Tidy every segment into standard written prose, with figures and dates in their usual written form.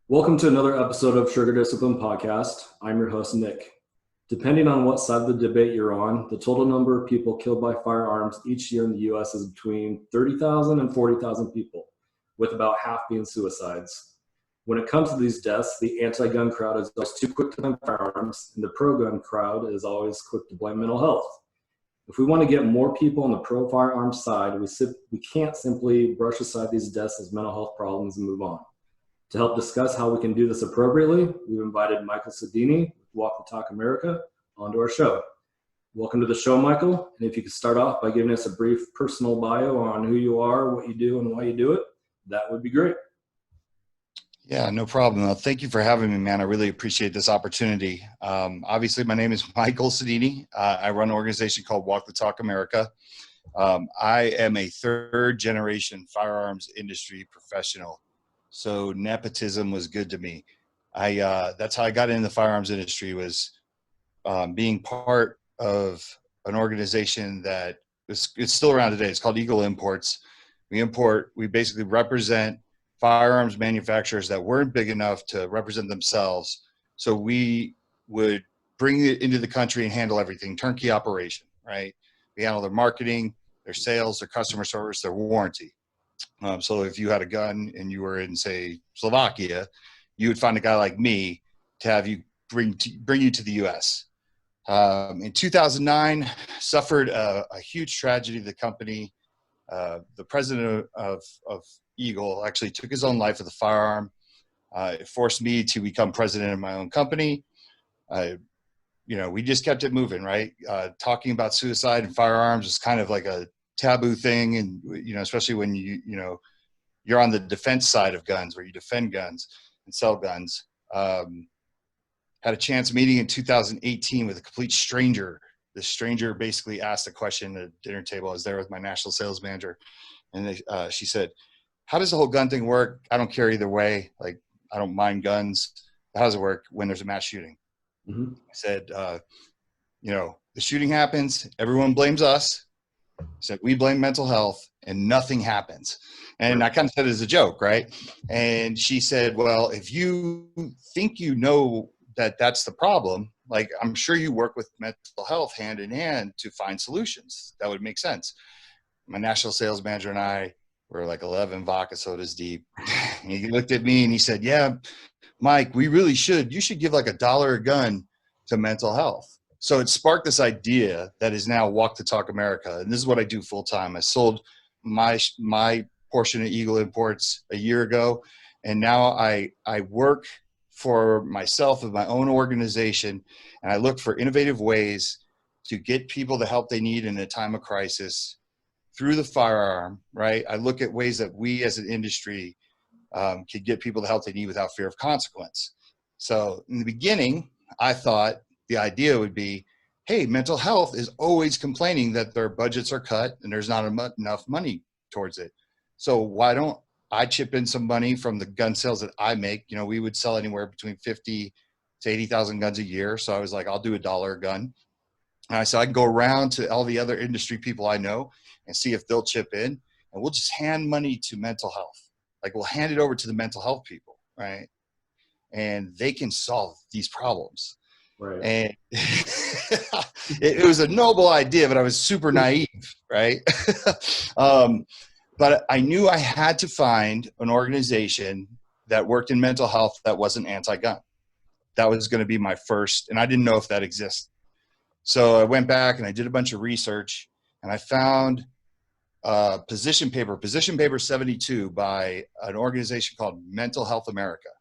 Welcome to another episode of Sugar Discipline Podcast. I'm your host, Nick. Depending on what side of the debate you're on, the total number of people killed by firearms each year in the U.S. is between 30,000 and 40,000 people, with about half being suicides. When it comes to these deaths, the anti-gun crowd is always too quick to blame firearms, and the pro-gun crowd is always quick to blame mental health. If we want to get more people on the pro-firearm side, we can't simply brush aside these deaths as mental health problems and move on. To help discuss how we can do this appropriately, we've invited Michael Sodini with WalkTalk America onto our show. Welcome to the show, Michael. And if you could start off by giving us a brief personal bio on who you are, what you do, and why you do it, that would be great. Yeah, no problem. Thank you for having me, man. I really appreciate this opportunity. Obviously, my name is Michael Sodini. I run an organization called WalkTalk America. I am a third-generation firearms industry professional. So nepotism was good to me. That's how I got into the firearms industry, was being part of an organization that it's still around today. It's called Eagle Imports. We basically represent firearms manufacturers that weren't big enough to represent themselves. So we would bring it into the country and handle everything, turnkey operation, right? We handle their marketing, their sales, their customer service, their warranty. So if you had a gun and you were in, say, Slovakia, you would find a guy like me to have you bring you to the U.S. In 2009, suffered a huge tragedy. The company, the president of Eagle actually took his own life with a firearm. It forced me to become president of my own company. We just kept it moving, right? Talking about suicide and firearms is kind of like a taboo thing, and especially when you're on the defense side of guns, where you defend guns and sell guns. Had a chance meeting in 2018 with a complete stranger. The stranger basically asked a question at a dinner table. I was there with my national sales manager, and she said, "How does the whole gun thing work? I don't care either way. Like, I don't mind guns. How does it work when there's a mass shooting?" I said, the shooting happens. Everyone blames us. Said we blame mental health and nothing happens. And I kind of said it as a joke, right? And she said, well, if you think that that's the problem, like, I'm sure you work with mental health hand in hand to find solutions. That would make sense. My national sales manager and I were like 11 vodka sodas deep. And he looked at me and he said, yeah, Mike, you should give like $1 a gun to mental health. So it sparked this idea that is now WalkTalk America. And this is what I do full time. I sold my portion of Eagle Imports a year ago. And now I work for myself with my own organization. And I look for innovative ways to get people the help they need in a time of crisis through the firearm, right? I look at ways that we as an industry can get people the help they need without fear of consequence. So in the beginning, I thought the idea would be, hey, mental health is always complaining that their budgets are cut and there's not enough money towards it. So why don't I chip in some money from the gun sales that I make? We would sell anywhere between 50 to 80,000 guns a year. So I was like, I'll do $1 a gun. And I said, I can go around to all the other industry people I know and see if they'll chip in, and we'll just hand money to mental health. Like, we'll hand it over to the mental health people, right? And they can solve these problems. Right. And it was a noble idea, but I was super naive, right? But I knew I had to find an organization that worked in mental health that wasn't anti-gun. That was going to be my first, and I didn't know if that existed. So I went back and I did a bunch of research, and I found position paper 72 by an organization called Mental Health America.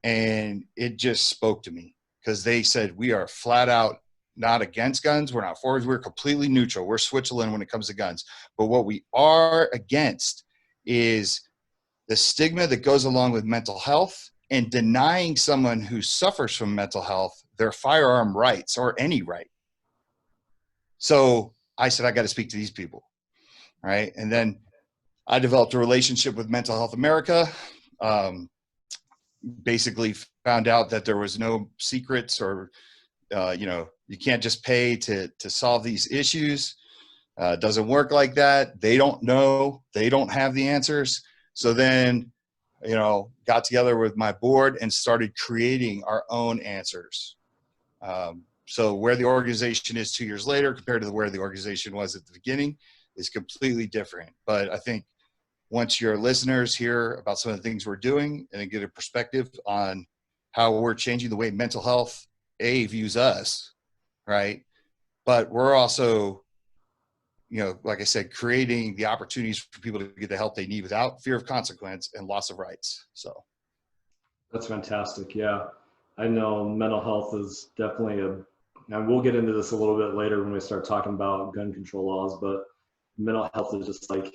And it just spoke to me, because they said, we are flat out not against guns. We're not for, we're completely neutral. We're Switzerland when it comes to guns. But what we are against is the stigma that goes along with mental health and denying someone who suffers from mental health their firearm rights, or any right. So I said, I got to speak to these people, right? And then I developed a relationship with Mental Health America. Basically found out that there was no secrets, or you can't just pay to solve these issues. It doesn't work like that. They don't know. They don't have the answers. So then got together with my board and started creating our own answers. So where the organization is 2 years later compared to where the organization was at the beginning is completely different. But I think once your listeners hear about some of the things we're doing and get a perspective on how we're changing the way mental health views us, right? But we're also, like I said, creating the opportunities for people to get the help they need without fear of consequence and loss of rights. So that's fantastic. Yeah. I know mental health is definitely and we'll get into this a little bit later when we start talking about gun control laws, but mental health is just like,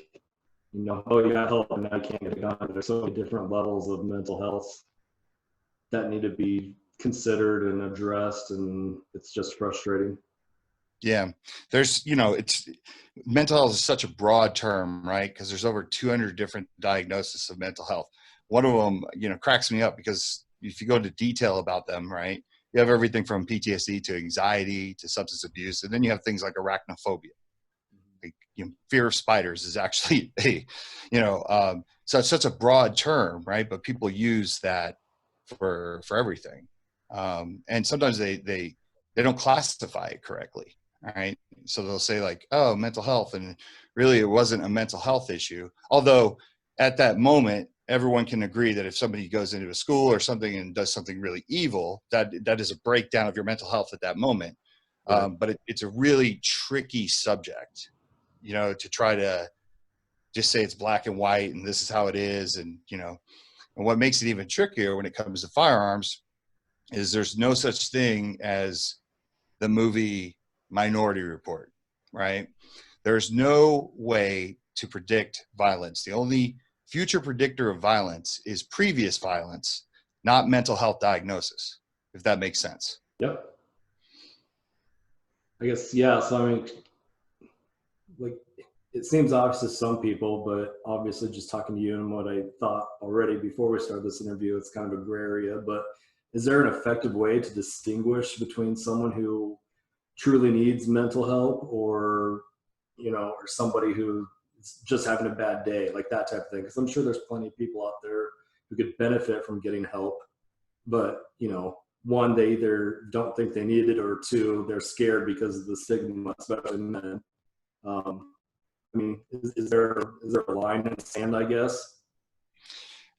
oh, you got help and now you can't get a gun. There's so many different levels of mental health that need to be considered and addressed, and it's just frustrating. Yeah, there's, it's mental health is such a broad term, right? Because there's over 200 different diagnoses of mental health. One of them, cracks me up because if you go into detail about them, right, you have everything from PTSD to anxiety to substance abuse, and then you have things like arachnophobia. Like, fear of spiders is actually so it's such a broad term, right? But people use that for everything, and sometimes they don't classify it correctly. All right. So they'll say like, oh, mental health. And really it wasn't a mental health issue. Although at that moment, everyone can agree that if somebody goes into a school or something and does something really evil, that is a breakdown of your mental health at that moment. Right. But it's a really tricky subject, to try to just say it's black and white and this is how it is. And what makes it even trickier when it comes to firearms is there's no such thing as the movie Minority Report, right? There's no way to predict violence. The only future predictor of violence is previous violence, not mental health diagnosis, if that makes sense. Yep. I guess, yeah. So, I mean, like, it seems obvious to some people, but obviously just talking to you and what I thought already before we started this interview, it's kind of a gray area, but is there an effective way to distinguish between someone who truly needs mental help or somebody who is just having a bad day, like that type of thing? Because I'm sure there's plenty of people out there who could benefit from getting help, but one, they either don't think they need it, or two, they're scared because of the stigma, especially men. I mean, is there a line in the sand, I guess?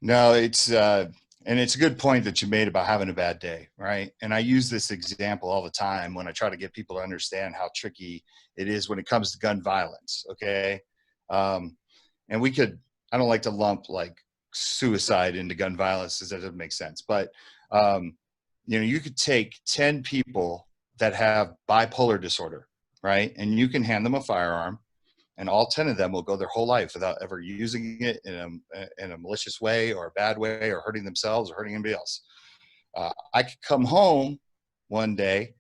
No, and it's a good point that you made about having a bad day, right? And I use this example all the time when I try to get people to understand how tricky it is when it comes to gun violence, okay? And I don't like to lump like suicide into gun violence because that doesn't make sense. But, you could take 10 people that have bipolar disorder, right? And you can hand them a firearm, and all 10 of them will go their whole life without ever using it in a malicious way or a bad way or hurting themselves or hurting anybody else. I could come home one day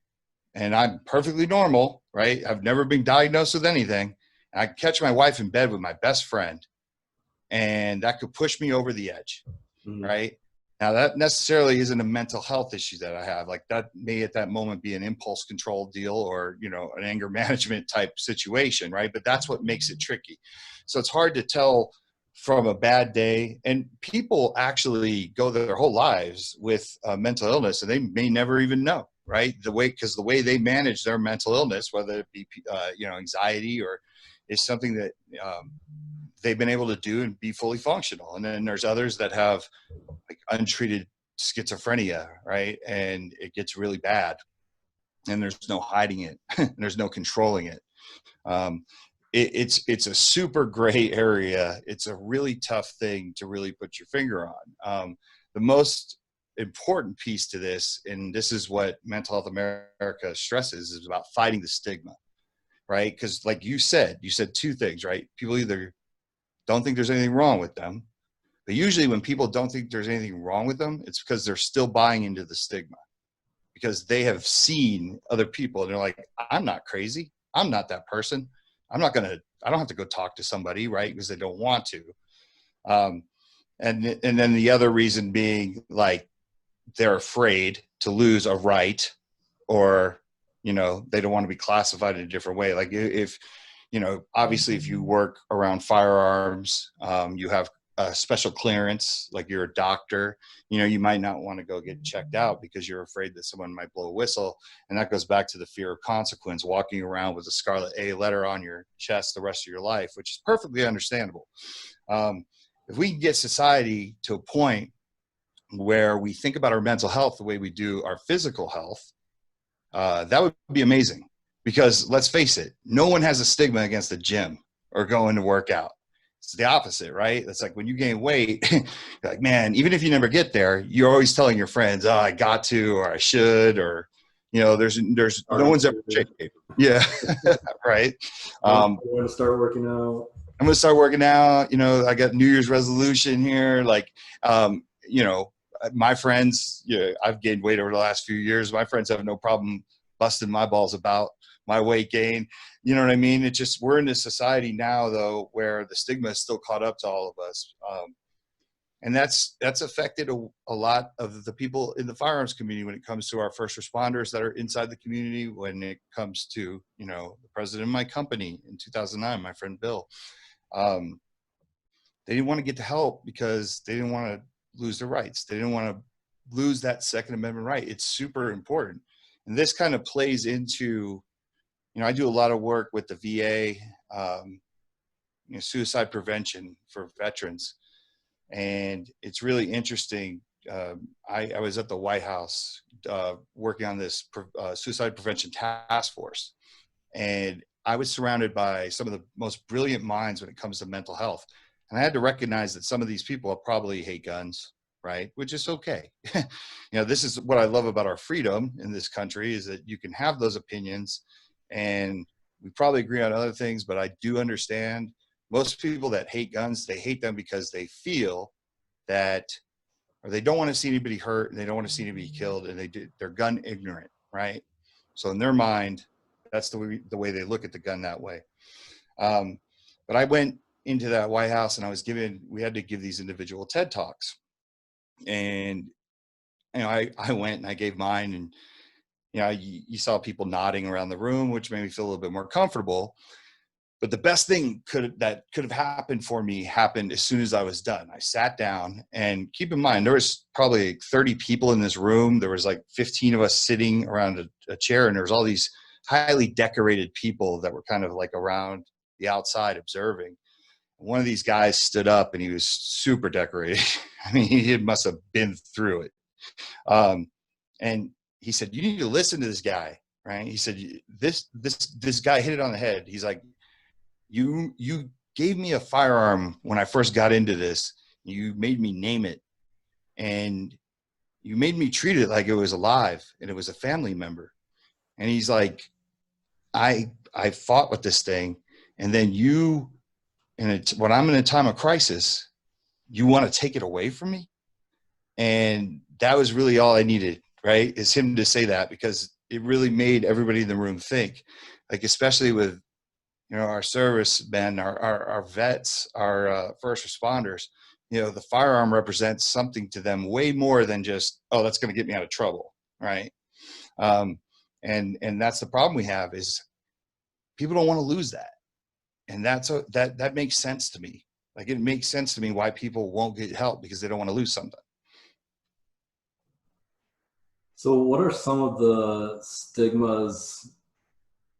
and I'm perfectly normal, right? I've never been diagnosed with anything. And I could catch my wife in bed with my best friend, and that could push me over the edge, right? Now that necessarily isn't a mental health issue that I have. Like, that may at that moment be an impulse control deal or, an anger management type situation, right? But that's what makes it tricky. So it's hard to tell from a bad day, and people actually go their whole lives with mental illness and they may never even know, right? Because the way they manage their mental illness, whether it be, anxiety or is something that they've been able to do and be fully functional. And then there's others that have like untreated schizophrenia, right? And it gets really bad and there's no hiding it. And there's no controlling it. It's a super gray area. It's a really tough thing to really put your finger on. The most important piece to this, and this is what Mental Health America stresses, is about fighting the stigma, right? Because like you said two things, right? People either don't think there's anything wrong with them, but usually when people don't think there's anything wrong with them, it's because they're still buying into the stigma, because they have seen other people and they're like, I'm not crazy. I'm not that person. I don't have to go talk to somebody, right? Because they don't want to. And then the other reason being like, they're afraid to lose a right, or, they don't want to be classified in a different way. Like if, obviously if you work around firearms, you have a special clearance, like you're a doctor, you might not want to go get checked out because you're afraid that someone might blow a whistle. And that goes back to the fear of consequence, walking around with a scarlet A letter on your chest the rest of your life, which is perfectly understandable. If we can get society to a point where we think about our mental health the way we do our physical health, that would be amazing. Because let's face it, no one has a stigma against the gym or going to work out. It's the opposite, right? It's like when you gain weight, you're like, man, even if you never get there, you're always telling your friends, oh, I got to, or I should, or, there's no one's ever shape. Yeah. Right. I'm going to start working out. I'm going to start working out. I got New Year's resolution here. Like, my friends, I've gained weight over the last few years. My friends have no problem busting my balls about my weight gain. You know what I mean? It's just, we're in this society now though, where the stigma is still caught up to all of us. And that's affected a lot of the people in the firearms community when it comes to our first responders that are inside the community, when it comes to, the president of my company in 2009, my friend Bill. They didn't want to get to help because they didn't want to lose their rights. They didn't want to lose that Second Amendment right. It's super important. And this kind of plays into, I do a lot of work with the VA, suicide prevention for veterans. And it's really interesting. I was at the White House working on this suicide prevention task force. And I was surrounded by some of the most brilliant minds when it comes to mental health. And I had to recognize that some of these people probably hate guns, right? Which is okay. This is what I love about our freedom in this country, is that you can have those opinions, and we probably agree on other things, but I do understand most people that hate guns, they hate them because they feel that, or they don't want to see anybody hurt, and they don't want to see anybody killed, and they're gun ignorant, right? So in their mind, that's the way they look at the gun that way. But I went into that White House, and we had to give these individual TED Talks. And, I went and I gave mine, and, you saw people nodding around the room, which made me feel a little bit more comfortable. But the best thing that could have happened for me happened as soon as I was done. I sat down, and keep in mind, there was probably 30 people in this room. There was like 15 of us sitting around a chair, and there was all these highly decorated people that were kind of like around the outside observing. One of these guys stood up, and he was super decorated. I mean, he must have been through it. And he said, you need to listen to this guy, right? He said, this guy hit it on the head. He's like, you gave me a firearm when I first got into this. You made me name it, and you made me treat it like it was alive and it was a family member. And he's like, I fought with this thing, and then when I'm in a time of crisis, you want to take it away from me? And that was really all I needed, right? Is him to say that, because it really made everybody in the room think, like, especially with, our servicemen, our vets, our first responders, the firearm represents something to them way more than just, oh, that's going to get me out of trouble, right? And that's the problem we have, is people don't want to lose that. And that makes sense to me. Like, it makes sense to me why people won't get help, because they don't want to lose something. So what are some of the stigmas,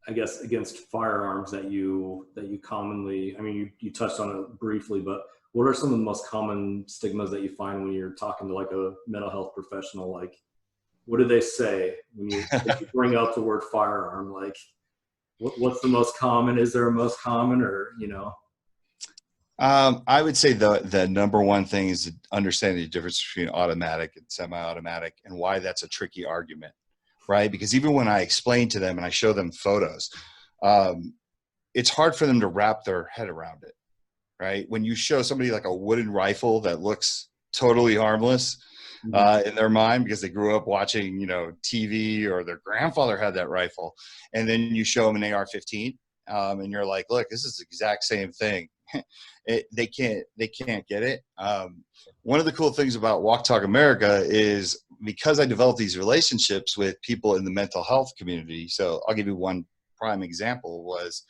I guess, against firearms that you commonly, I mean, you touched on it briefly, but what are some of the most common stigmas that you find when you're talking to like a mental health professional? Like, what do they say when you bring up the word firearm? Like, what's the most common? Is there a most common, or, I would say the number one thing is understanding the difference between automatic and semi-automatic, and why that's a tricky argument, right? Because even when I explain to them and I show them photos, it's hard for them to wrap their head around it, right? When you show somebody like a wooden rifle that looks totally harmless in their mind, because they grew up watching, TV, or their grandfather had that rifle, and then you show them an AR-15, and you're like, look, this is the exact same thing. They can't get it. One of the cool things about WalkTalk America is, because I developed these relationships with people in the mental health community. So I'll give you one prime example. Was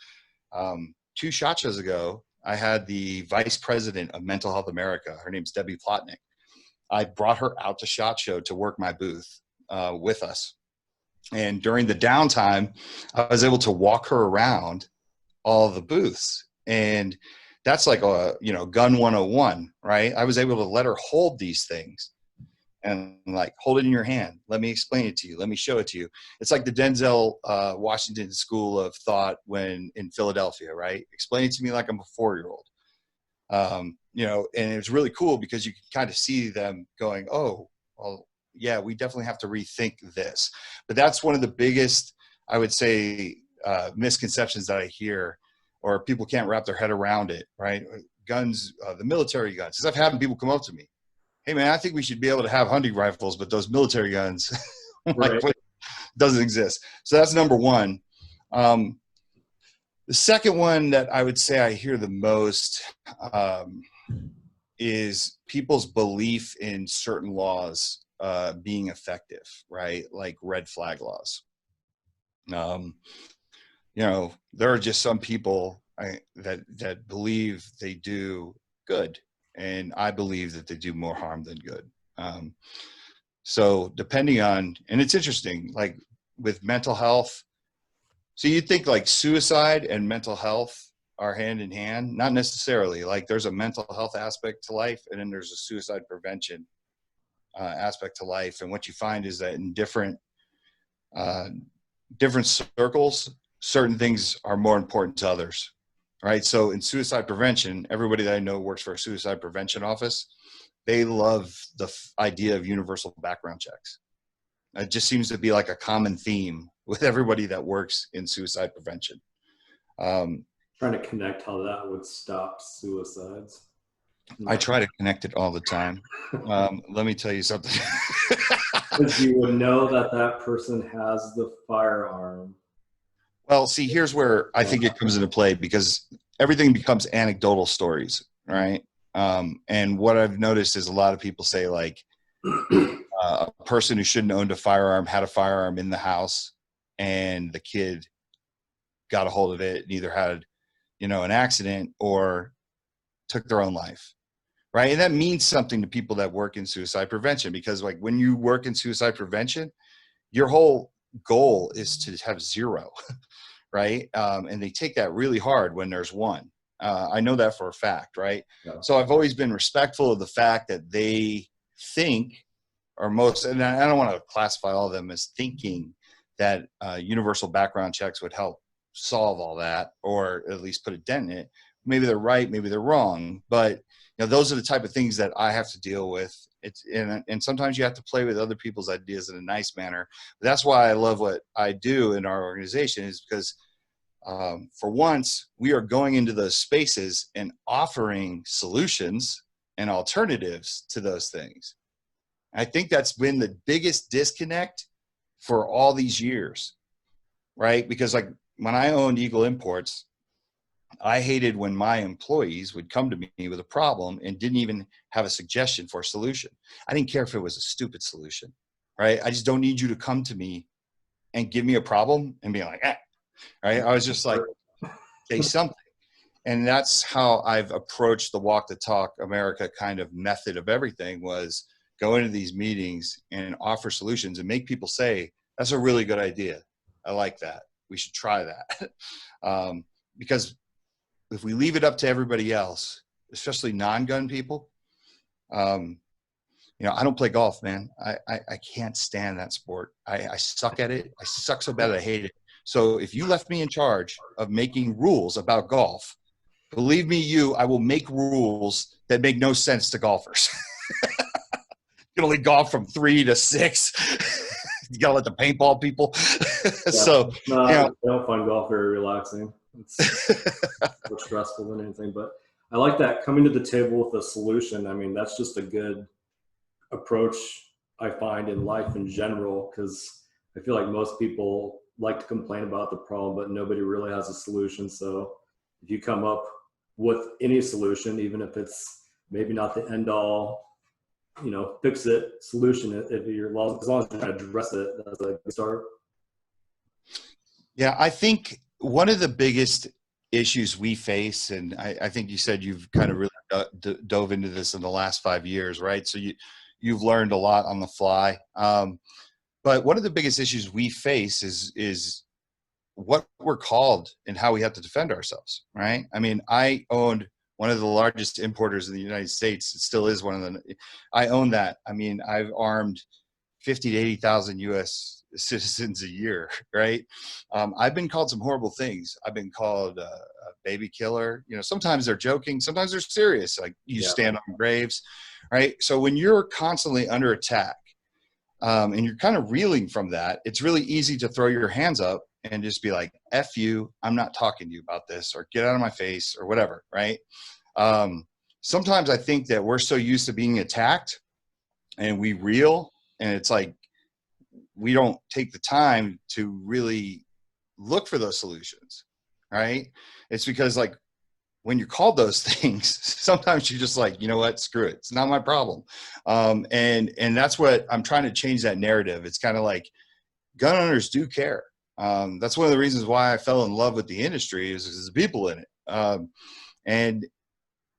2 SHOT Shows ago, I had the vice president of Mental Health America. Her name's Debbie Plotnick. I brought her out to SHOT Show to work my booth with us. And during the downtime, I was able to walk her around all the booths. And that's like a, gun 101, right? I was able to let her hold these things and like, hold it in your hand. Let me explain it to you. Let me show it to you. It's like the Denzel Washington School of Thought when in Philadelphia, right? Explain it to me like I'm a 4-year-old. And it was really cool because you can kind of see them going, oh, well, yeah, we definitely have to rethink this. But that's one of the biggest, I would say, misconceptions that I hear, or people can't wrap their head around it, right? Guns, the military guns. Because I've had people come up to me, hey man, I think we should be able to have hunting rifles, but those military guns, Right. doesn't exist. So that's number one. The second one that I would say I hear the most is people's belief in certain laws being effective, right? Like red flag laws. There are just some people that believe they do good, and I believe that they do more harm than good. So depending on, and it's interesting, like with mental health, so you think like suicide and mental health are hand in hand? Not necessarily. Like there's a mental health aspect to life, and then there's a suicide prevention aspect to life. And what you find is that in different circles, certain things are more important to others, right? So in suicide prevention, everybody that I know works for a suicide prevention office. They love the idea of universal background checks. It just seems to be like a common theme with everybody that works in suicide prevention. Trying to connect how that would stop suicides. I try to connect it all the time. Let me tell you something. Because you would know that person has the firearm. Well, see, here's where I think it comes into play, because everything becomes anecdotal stories, right? And what I've noticed is a lot of people say like a person who shouldn't have owned a firearm had a firearm in the house, and the kid got a hold of it and either had, an accident or took their own life, right? And that means something to people that work in suicide prevention, because like when you work in suicide prevention, your whole goal is to have zero, right? And they take that really hard when there's one. I know that for a fact, right? Yeah. So I've always been respectful of the fact that they think, or most, and I don't want to classify all of them as thinking that universal background checks would help solve all that, or at least put a dent in it. Maybe they're right, maybe they're wrong, but those are the type of things that I have to deal with. And sometimes you have to play with other people's ideas in a nice manner. But that's why I love what I do in our organization, is because for once we are going into those spaces and offering solutions and alternatives to those things. I think that's been the biggest disconnect for all these years, right? Because like when I owned Eagle Imports, I hated when my employees would come to me with a problem and didn't even have a suggestion for a solution. I didn't care if it was a stupid solution, right? I just don't need you to come to me and give me a problem and be like, right? I was just like, say something. And that's how I've approached the Walk the Talk America kind of method of everything, was go into these meetings and offer solutions and make people say, that's a really good idea. I like that. We should try that. Because if we leave it up to everybody else, especially non-gun people, I don't play golf, man. I can't stand that sport. I suck at it. I suck so bad that I hate it. So if you left me in charge of making rules about golf, believe me, I will make rules that make no sense to golfers. You can only golf from 3 to 6. You gotta let the paintball people. Yeah. So I don't find golf very relaxing. It's more stressful than anything, but I like that, coming to the table with a solution. I mean, that's just a good approach I find in life in general, because I feel like most people like to complain about the problem, but nobody really has a solution. So if you come up with any solution, even if it's maybe not the end all, fix it solution, if you're, as long as you're trying to address it, that's a good start. Yeah, I think one of the biggest issues we face, and I think you said you've kind of really dove into this in the last 5 years, right? So you've learned a lot on the fly. But one of the biggest issues we face is what we're called and how we have to defend ourselves, right? I mean, I owned one of the largest importers in the United States. It still is one of the, I own that. I mean, I've armed 50 to 80,000 US citizens a year, right? I've been called some horrible things. I've been called a baby killer. You know, sometimes they're joking, sometimes they're serious. Like you stand on graves, right? So when you're constantly under attack, and you're kind of reeling from that, it's really easy to throw your hands up and just be like, F you, I'm not talking to you about this, or get out of my face, or whatever, right? Sometimes I think that we're so used to being attacked and we reel, and it's like we don't take the time to really look for those solutions, right? It's because, like, when you're called those things, sometimes you're just like, you know what, screw it. It's not my problem. And that's what I'm trying to change, that narrative. It's kind of like gun owners do care. That's one of the reasons why I fell in love with the industry, is the people in it. And,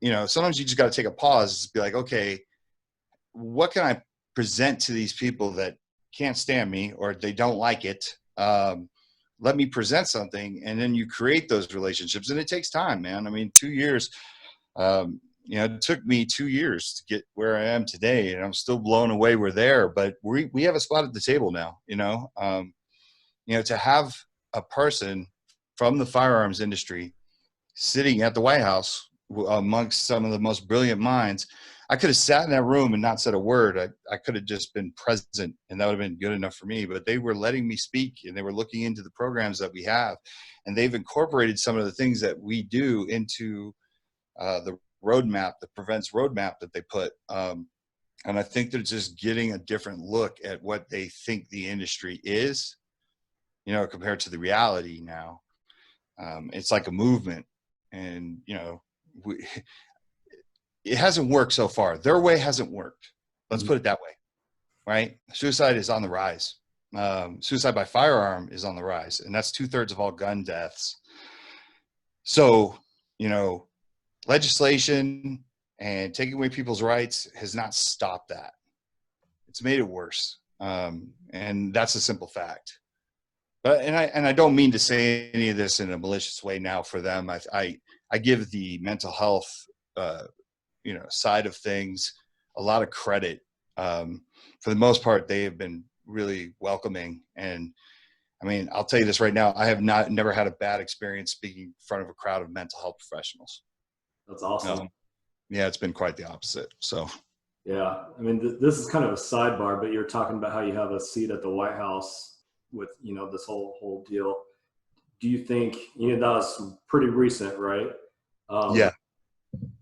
you know, sometimes you just got to take a pause and be like, okay, what can I present to these people that can't stand me, or they don't like it? Let me present something, and then you create those relationships. And it takes time, man. I mean, 2 years, you know, it took me 2 years to get where I am today, and I'm still blown away we're there, but we have a spot at the table now, you know. To have a person from the firearms industry sitting at the White House amongst some of the most brilliant minds. I could have sat in that room and not said a word. I could have just been present, and that would have been good enough for me. But they were letting me speak, and they were looking into the programs that we have, and they've incorporated some of the things that we do into the roadmap, the prevents roadmap that they put. And I think they're just getting a different look at what they think the industry is, you know, compared to the reality now. It's like a movement, and, you know, it hasn't worked so far. Their way hasn't worked. Let's put it that way, right? Suicide is on the rise. Suicide by firearm is on the rise, and that's 2/3 of all gun deaths. So, you know, legislation and taking away people's rights has not stopped that. It's made it worse, and that's a simple fact. But and I don't mean to say any of this in a malicious way now for them. I give the mental health you know, side of things a lot of credit. For the most part, they have been really welcoming. And I mean, I'll tell you this right now, I have never had a bad experience speaking in front of a crowd of mental health professionals. That's awesome. Yeah, it's been quite the opposite. So yeah, I mean, this is kind of a sidebar, but you're talking about how you have a seat at the White House with, you know, this whole deal. Do you think, you know, that was pretty recent, right? yeah.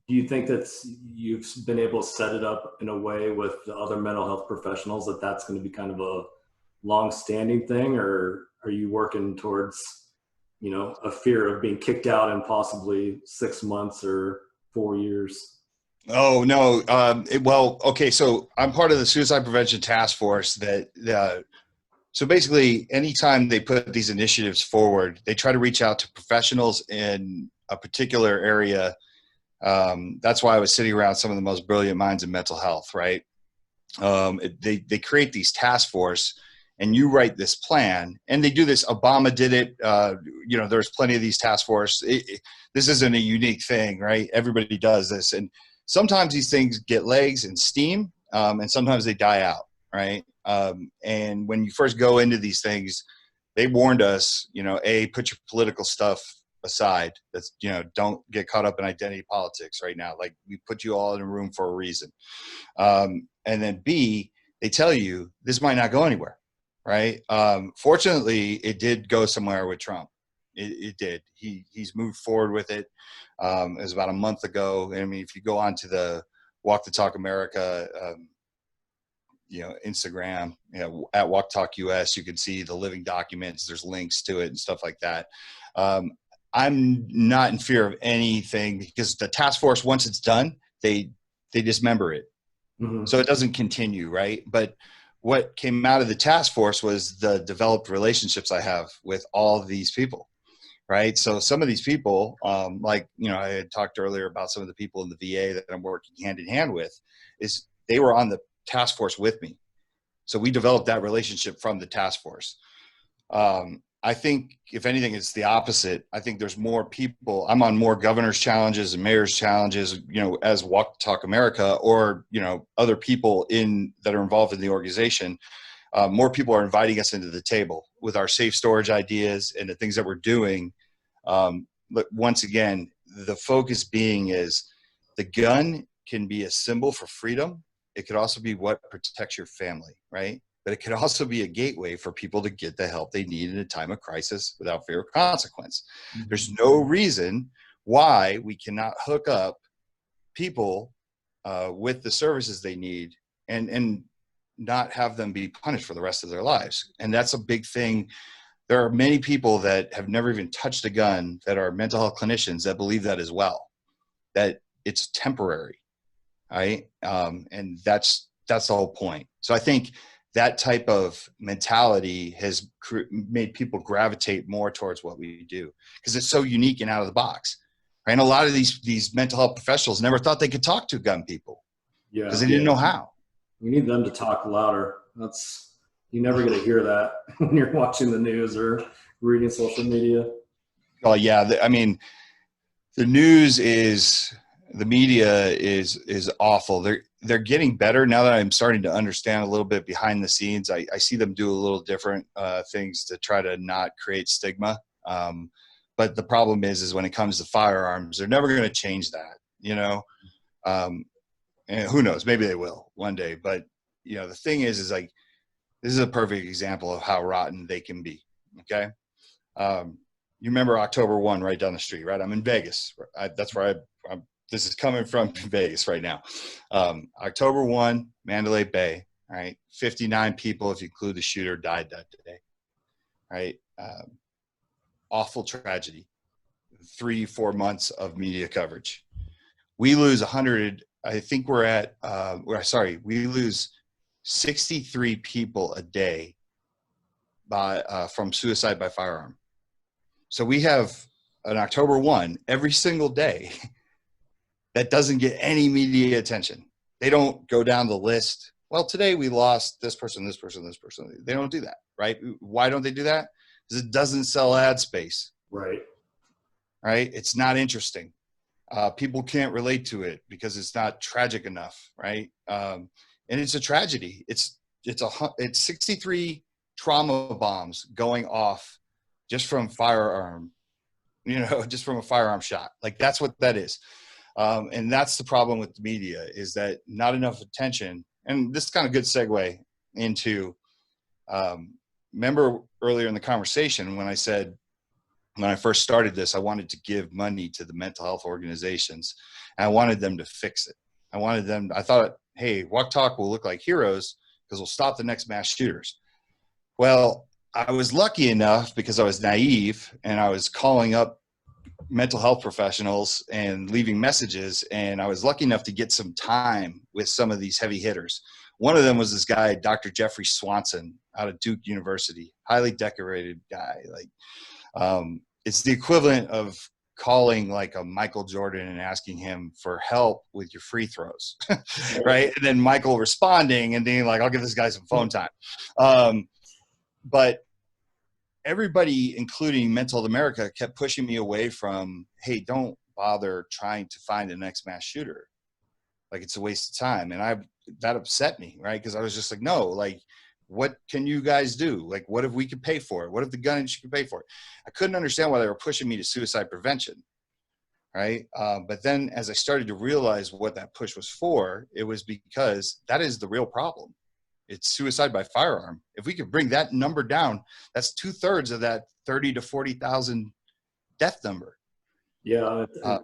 Do you think that you've been able to set it up in a way with the other mental health professionals that that's going to be kind of a long-standing thing, or are you working towards, you know, a fear of being kicked out in possibly 6 months or 4 years? Oh, no. Well, okay. So I'm part of the Suicide Prevention Task Force that, so basically anytime they put these initiatives forward, they try to reach out to professionals in a particular area. That's why I was sitting around some of the most brilliant minds in mental health, right? They create these task force, and you write this plan, and they do this. Obama did it. You know, there's plenty of these task force. This isn't a unique thing, right? Everybody does this. And sometimes these things get legs and steam, and sometimes they die out, right? And when you first go into these things, they warned us, you know, put your political stuff aside. That's, you know, don't get caught up in identity politics right now. Like, we put you all in a room for a reason. And then B, they tell you this might not go anywhere, right? Fortunately, it did go somewhere with Trump. It did. He's moved forward with it. It was about a month ago. I mean, if you go on to the WalkTalk America, you know, Instagram, you know, at WalkTalk US, you can see the living documents. There's links to it and stuff like that. I'm not in fear of anything, because the task force, once it's done, they dismember it. Mm-hmm. So it doesn't continue, right? But what came out of the task force was the developed relationships I have with all of these people, right? So some of these people, like, you know, I had talked earlier about some of the people in the VA that I'm working hand in hand with, is they were on the task force with me. So we developed that relationship from the task force. I think if anything, it's the opposite. I think there's more people. I'm on more governors' challenges and mayors' challenges, you know, as WalkTalk America, or, you know, other people that are involved in the organization. More people are inviting us into the table with our safe storage ideas and the things that we're doing. But once again, the focus being is the gun can be a symbol for freedom. It could also be what protects your family, right? But it could also be a gateway for people to get the help they need in a time of crisis without fear of consequence. Mm-hmm. There's no reason why we cannot hook up people with the services they need and not have them be punished for the rest of their lives. And that's a big thing. There are many people that have never even touched a gun that are mental health clinicians that believe that as well, that it's temporary, right? And that's the whole point. So I think that type of mentality has made people gravitate more towards what we do because it's so unique and out of the box. Right? And a lot of these mental health professionals never thought they could talk to gun people because they didn't know how. We need them to talk louder. You never get to hear that when you're watching the news or reading social media. Oh yeah, I mean, the media is awful. They're getting better now that I'm starting to understand a little bit behind the scenes. I see them do a little different things to try to not create stigma. But the problem is when it comes to firearms, they're never going to change that, you know. And who knows? Maybe they will one day. But you know, the thing is like this is a perfect example of how rotten they can be. Okay. You remember October 1 right down the street, right? I'm in Vegas. That's where I'm. This is coming from Vegas right now. October 1, Mandalay Bay, all right? 59 people, if you include the shooter, died that day, right? Awful tragedy. 3-4 months of media coverage. We lose 100, I think we lose 63 people a day from suicide by firearm. So we have an October 1 every single day that doesn't get any media attention. They don't go down the list. Well, today we lost this person, this person, this person. They don't do that, right? Why don't they do that? Because it doesn't sell ad space. Right. Right? It's not interesting. People can't relate to it because it's not tragic enough, right? And it's a tragedy. It's 63 trauma bombs going off just from firearm, you know, just from a firearm shot. Like that's what that is. And that's the problem with the media is that not enough attention. And this is kind of good segue into, remember earlier in the conversation when I said, when I first started this, I wanted to give money to the mental health organizations and I wanted them to fix it. I thought, hey, WalkTalk will look like heroes because we'll stop the next mass shooters. Well, I was lucky enough because I was naive and I was calling up mental health professionals and leaving messages. And I was lucky enough to get some time with some of these heavy hitters. One of them was this guy, Dr. Jeffrey Swanson out of Duke University, highly decorated guy. Like, it's the equivalent of calling like a Michael Jordan and asking him for help with your free throws, right? And then Michael responding and being like, I'll give this guy some phone time. But everybody, including Mental Health America, kept pushing me away from, hey, don't bother trying to find the next mass shooter. Like it's a waste of time. And that upset me, right? Because I was just like, no, like, what can you guys do? Like, what if we could pay for it? What if the gun industry could pay for it? I couldn't understand why they were pushing me to suicide prevention, right? But then as I started to realize what that push was for, it was because that is the real problem. It's suicide by firearm. If we could bring that number down, that's 2/3 of that 30 to 40,000 death number. Yeah, I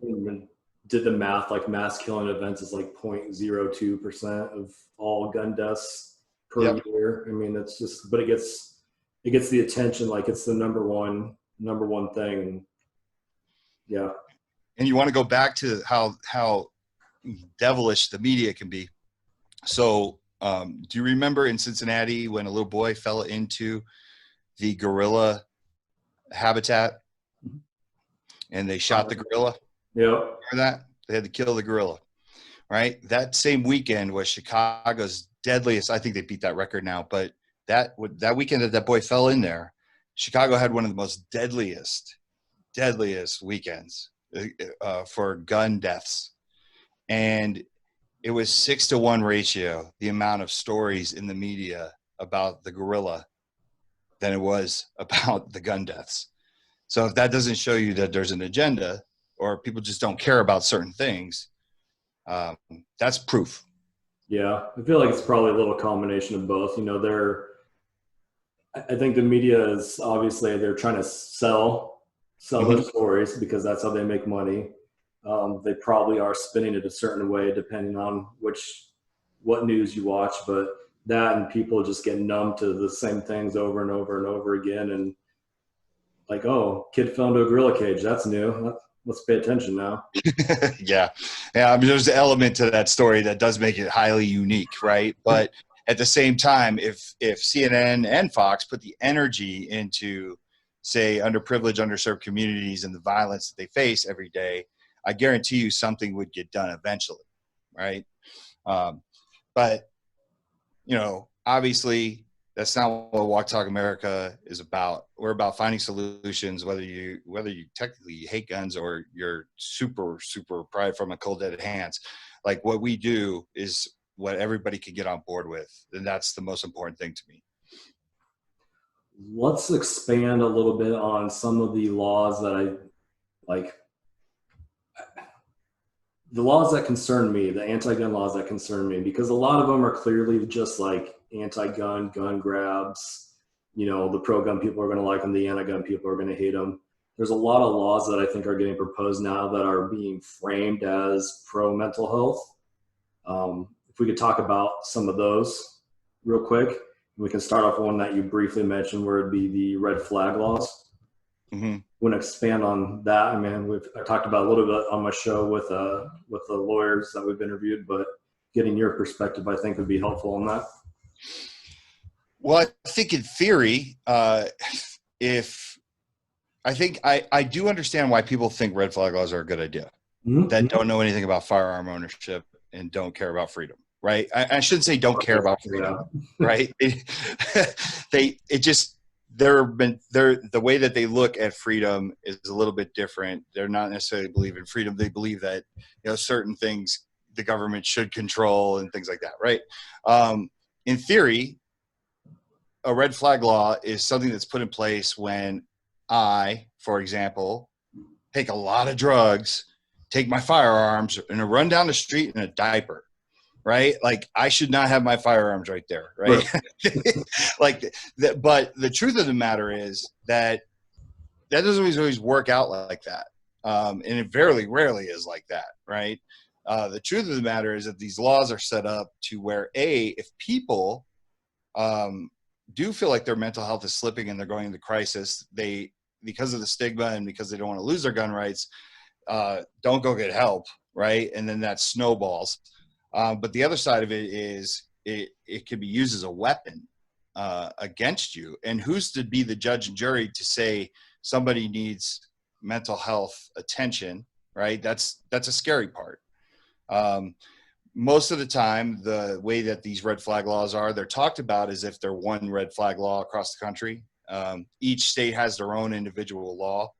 did the math. Like mass killing events is like 0.02% of all gun deaths per year. I mean, it's just, but it gets the attention. Like it's the number one thing. Yeah. And you want to go back to how devilish the media can be. So, do you remember in Cincinnati when a little boy fell into the gorilla habitat and they shot the gorilla. Yep. Remember that? They had to kill the gorilla, right? That same weekend was Chicago's deadliest. I think they beat that record now, but that weekend that boy fell in there, Chicago had one of the most deadliest weekends for gun deaths. And it was 6-to-1 ratio, the amount of stories in the media about the gorilla than it was about the gun deaths. So if that doesn't show you that there's an agenda or people just don't care about certain things, that's proof. Yeah, I feel like it's probably a little combination of both. You know, I think the media is obviously they're trying to sell their stories because that's how they make money. They probably are spinning it a certain way depending on what news you watch, but that and people just get numb to the same things over and over and over again. And like, oh, kid fell into a gorilla cage. That's new. Let's pay attention now. Yeah. I mean, there's an element to that story that does make it highly unique, right? But at the same time, if CNN and Fox put the energy into, say, underprivileged, underserved communities and the violence that they face every day, I guarantee you something would get done eventually, right? But, you know, obviously that's not what WalkTalk America is about. We're about finding solutions, whether you technically hate guns or you're super, super pride from a cold dead hands. Like what we do is what everybody can get on board with. And that's the most important thing to me. Let's expand a little bit on some of the laws that I like. The laws that concern me, the anti-gun laws that concern me, because a lot of them are clearly just like anti-gun, gun grabs. You know, the pro-gun people are going to like them, the anti-gun people are going to hate them. There's a lot of laws that I think are getting proposed now that are being framed as pro-mental health. If we could talk about some of those real quick, we can start off with one that you briefly mentioned, where it'd be the red flag laws. Mm-hmm. Want to expand on that? I mean, I talked about a little bit on my show with the lawyers that we've interviewed, but getting your perspective, I think, would be helpful on that. Well, I think in theory, I do understand why people think red flag laws are a good idea, that don't know anything about firearm ownership and don't care about freedom, right? I shouldn't say don't care about freedom, right? The way that they look at freedom is a little bit different. They're not necessarily believe in freedom. They believe that, you know, certain things the government should control and things like that, right? In theory, a red flag law is something that's put in place when I, for example, take a lot of drugs, take my firearms, and run down the street in a diaper, right? Like I should not have my firearms right there, right? But the truth of the matter is that doesn't always work out like that. And it very rarely is like that, right? The truth of the matter is that these laws are set up to where, if people do feel like their mental health is slipping and they're going into crisis, because of the stigma and because they don't want to lose their gun rights, don't go get help, right? And then that snowballs. But the other side of it is it can be used as a weapon against you. And who's to be the judge and jury to say somebody needs mental health attention, right? That's a scary part. Most of the time, the way that these red flag laws are, they're talked about as if they're one red flag law across the country. Each state has their own individual law,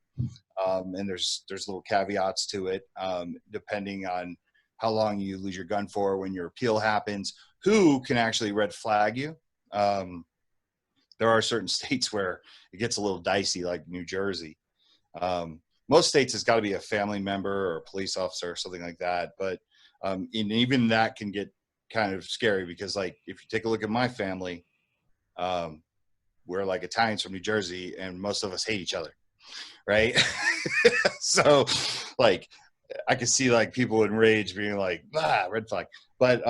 and there's little caveats to it, depending on how long you lose your gun for, when your appeal happens, who can actually red flag you. There are certain states where it gets a little dicey, like New Jersey. Most states, it's got to be a family member or a police officer or something like that. But and even that can get kind of scary because, like, if you take a look at my family, we're like Italians from New Jersey, and most of us hate each other, right? So, like, I could see like people in rage being like, red flag. But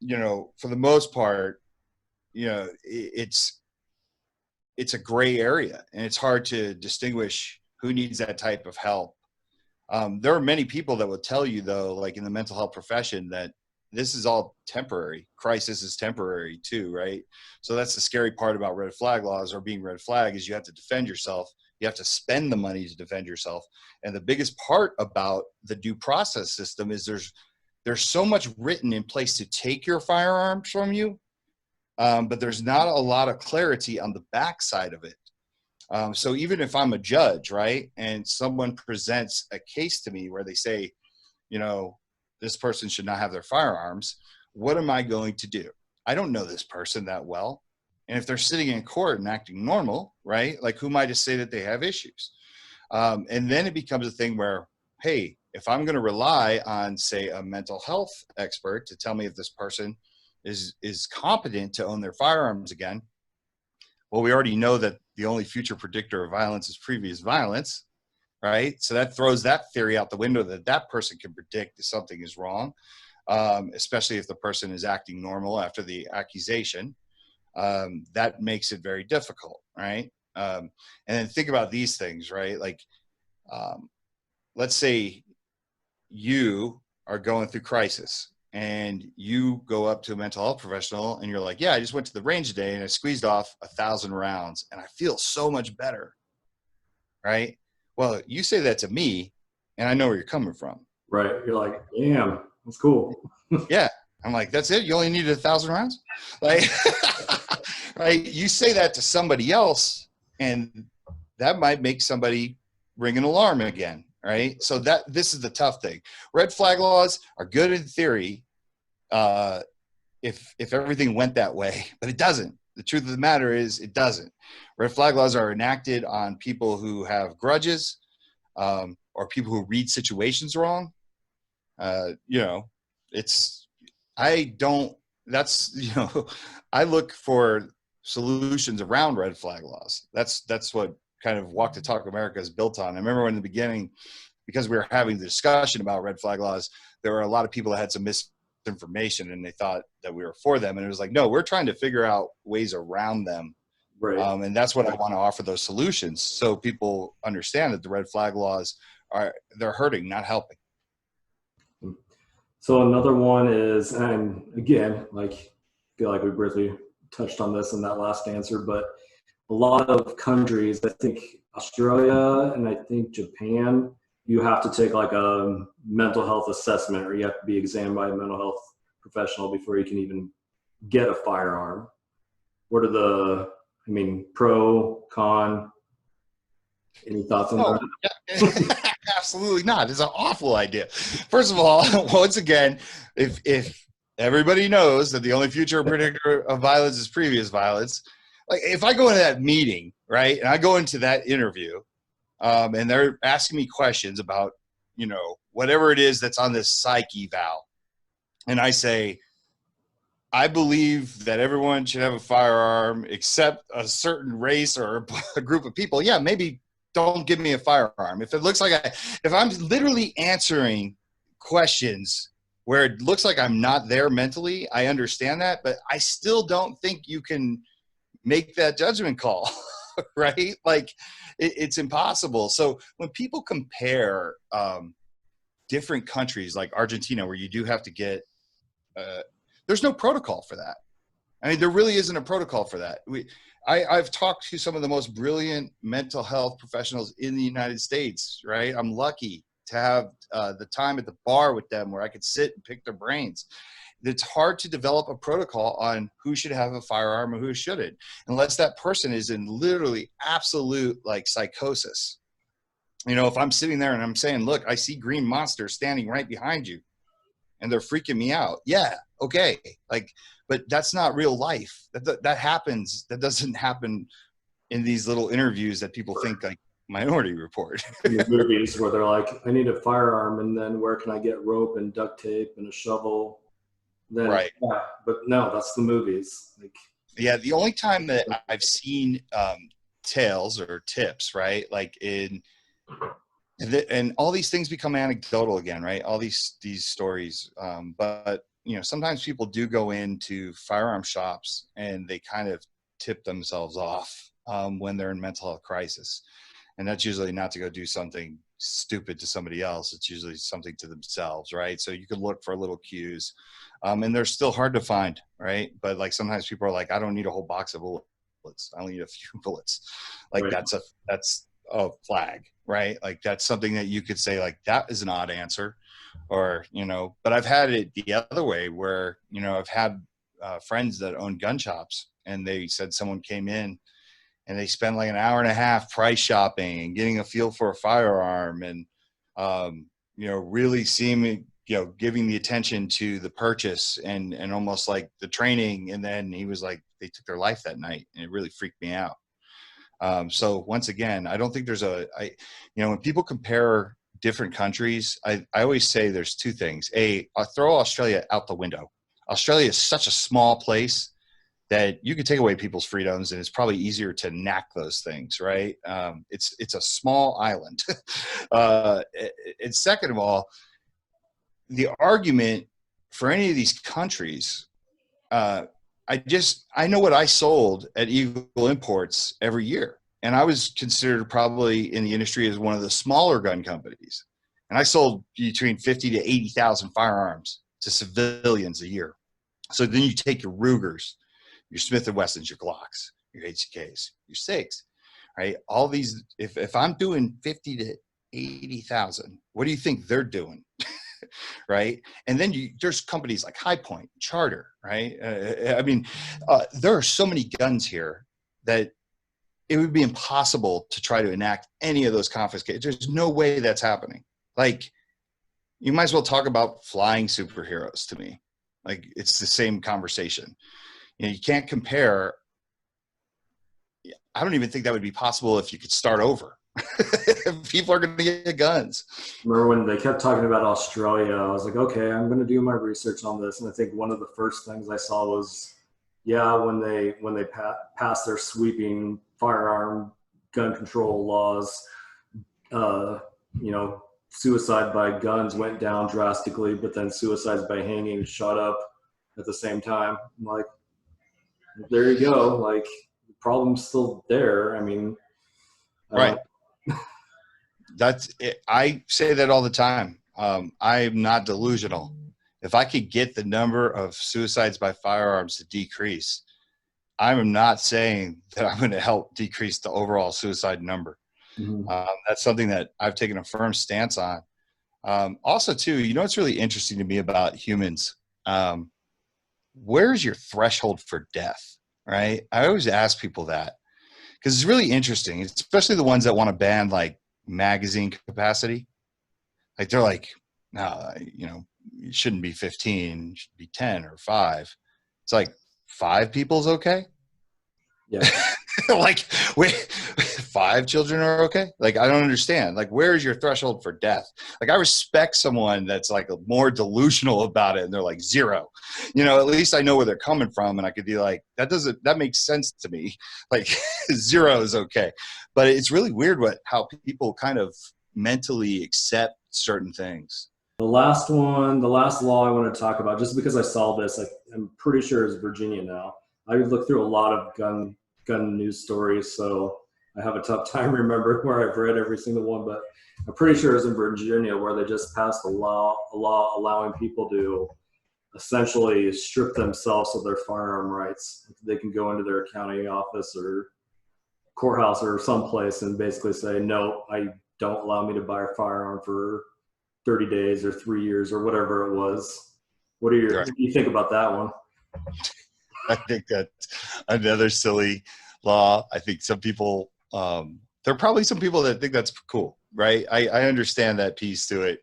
you know, for the most part, you know, it's a gray area, and it's hard to distinguish who needs that type of help. There are many people that will tell you, though, like in the mental health profession, that this is all temporary. Crisis is temporary too, right? So that's the scary part about red flag laws or being red flag, is you have to defend yourself You have to spend the money to defend yourself. And the biggest part about the due process system is there's so much written in place to take your firearms from you, but there's not a lot of clarity on the backside of it. So even if I'm a judge, right, and someone presents a case to me where they say, you know, this person should not have their firearms, what am I going to do? I don't know this person that well. And if they're sitting in court and acting normal, right, like who am I to say that they have issues? And then it becomes a thing where, hey, if I'm going to rely on, say, a mental health expert to tell me if this person is competent to own their firearms again, well, we already know that the only future predictor of violence is previous violence, right? So that throws that theory out the window that that person can predict if something is wrong, especially if the person is acting normal after the accusation. That makes it very difficult, right? And then think about these things, right? Like, let's say you are going through crisis and you go up to a mental health professional and you're like, yeah, I just went to the range today and I squeezed off 1,000 rounds and I feel so much better, right? Well, you say that to me and I know where you're coming from. Right. You're like, damn, that's cool. Yeah. I'm like, that's it? You only needed 1,000 rounds? Like, right? You say that to somebody else and that might make somebody ring an alarm again, right? So this is the tough thing. Red flag laws are good in theory if everything went that way, but it doesn't. The truth of the matter is it doesn't. Red flag laws are enacted on people who have grudges or people who read situations wrong. You know, I look for solutions around red flag laws. That's what kind of WalkTalk America is built on. I remember in the beginning, because we were having the discussion about red flag laws, there were a lot of people that had some misinformation and they thought that we were for them. And it was like, no, we're trying to figure out ways around them. Right. And that's what I want to offer those solutions so people understand that the red flag laws they're hurting, not helping. So another one is, and again, like, I feel like we briefly touched on this in that last answer, but a lot of countries, I think Australia and I think Japan, you have to take like a mental health assessment or you have to be examined by a mental health professional before you can even get a firearm. What are pro, con? Any thoughts on that? Yeah. Absolutely not. It's an awful idea. First of all, once again, if everybody knows that the only future predictor of violence is previous violence, like if I go into that meeting, right, and I go into that interview, and they're asking me questions about, you know, whatever it is that's on this psyche eval, and I say, I believe that everyone should have a firearm except a certain race or a group of people. Yeah, maybe don't give me a firearm. If it looks like if I'm literally answering questions where it looks like I'm not there mentally, I understand that, but I still don't think you can make that judgment call, right? Like it's impossible. So when people compare different countries like Argentina, where you do have to get, there's no protocol for that. I mean, there really isn't a protocol for that. I've talked to some of the most brilliant mental health professionals in the United States, right? I'm lucky to have the time at the bar with them where I could sit and pick their brains. It's hard to develop a protocol on who should have a firearm and who shouldn't, unless that person is in literally absolute like psychosis. You know, if I'm sitting there and I'm saying, look, I see green monsters standing right behind you and they're freaking me out. Yeah. Okay. Like, but that's not real life. That happens. That doesn't happen in these little interviews that people think like Minority Report. In the movies where they're like, I need a firearm, and then where can I get rope and duct tape and a shovel? Then, right. Yeah, but no, that's the movies. Like, yeah, the only time that I've seen tales or tips, right, like and all these things become anecdotal again, right? All these stories, but you know, sometimes people do go into firearm shops and they kind of tip themselves off when they're in mental health crisis, and that's usually not to go do something stupid to somebody else. It's usually something to themselves, right? So you can look for little cues, and they're still hard to find, right? But like sometimes people are like, I don't need a whole box of bullets. I only need a few bullets. Like right. That's a flag, right? Like that's something that you could say like, that is an odd answer, or, you know, but I've had it the other way where, you know, I've had friends that own gun shops, and they said someone came in and they spent like an hour and a half price shopping and getting a feel for a firearm, and, you know, really seeming, you know, giving the attention to the purchase and almost like the training. And then he was like, they took their life that night, and it really freaked me out. So once again, I don't think there's you know, when people compare different countries, I always say there's two things. I'll throw Australia out the window. Australia is such a small place that you could take away people's freedoms, and it's probably easier to enact those things, right? It's a small island. And second of all, the argument for any of these countries, I know what I sold at Eagle Imports every year. And I was considered probably in the industry as one of the smaller gun companies. And I sold between 50 to 80,000 firearms to civilians a year. So then you take your Rugers, your Smith & Wessons, your Glocks, your HCKs, your SIGs, right? All these, if I'm doing 50 to 80,000, what do you think they're doing? Right? And then there's companies like High Point, Charter, right? I mean, there are so many guns here that it would be impossible to try to enact any of those confiscations. There's no way that's happening. Like, you might as well talk about flying superheroes to me. Like, it's the same conversation. You know, you can't compare. I don't even think that would be possible if you could start over. People are going to get guns. Remember when they kept talking about Australia, I was like, okay, I'm going to do my research on this. And I think one of the first things I saw was, yeah, when they passed their sweeping firearm gun control laws, you know, suicide by guns went down drastically, but then suicides by hanging shot up at the same time. I'm like, there you go. Like, the problem's still there. I mean, right. That's it. I say that all the time. I'm not delusional. If I could get the number of suicides by firearms to decrease, I'm not saying that I'm going to help decrease the overall suicide number. Mm-hmm. That's something that I've taken a firm stance on. Also, too, you know, what's really interesting to me about humans. Where's your threshold for death? Right? I always ask people that, because it's really interesting, especially the ones that want to ban like magazine capacity. Like, they're like, no, you know, it shouldn't be 15, it should be 10 or 5. It's like, 5 people's okay? Yeah. Like, wait, 5 children are okay? Like, I don't understand. Like, where is your threshold for death? Like, I respect someone that's like more delusional about it, and they're like 0. You know, at least I know where they're coming from, and I could be like, that makes sense to me. Like, 0 is okay. But it's really weird how people kind of mentally accept certain things. The last law I want to talk about, just because I saw this, I'm pretty sure is Virginia now. I would look through a lot of gun news stories, so I have a tough time remembering where I've read every single one, but I'm pretty sure it's in Virginia, where they just passed a law allowing people to essentially strip themselves of their firearm rights. They can go into their county office or courthouse or someplace and basically say, no, I don't allow me to buy a firearm for 30 days or 3 years or whatever it was. What do you think about that one? I think that's another silly law. I think some people, there are probably some people that think that's cool, right? I understand that piece to it.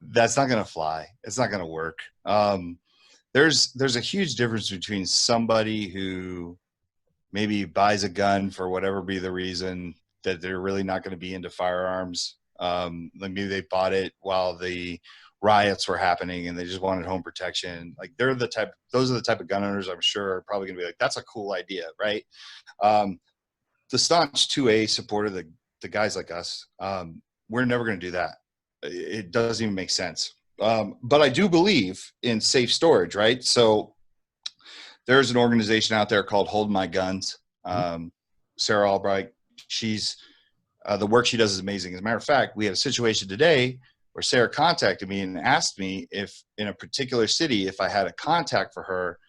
That's not going to fly. It's not going to work. There's a huge difference between somebody who maybe buys a gun for whatever be the reason that they're really not going to be into firearms. Like, maybe they bought it while the riots were happening and they just wanted home protection. Like, those are the type of gun owners I'm sure are probably going to be like, that's a cool idea, right? The staunch 2A supporter, the guys like us, we're never going to do that. It doesn't even make sense. But I do believe in safe storage, right? So there's an organization out there called Hold My Guns. Sarah Albright, she's the work she does is amazing. As a matter of fact, we had a situation today where Sarah contacted me and asked me if in a particular city, if I had a contact for her,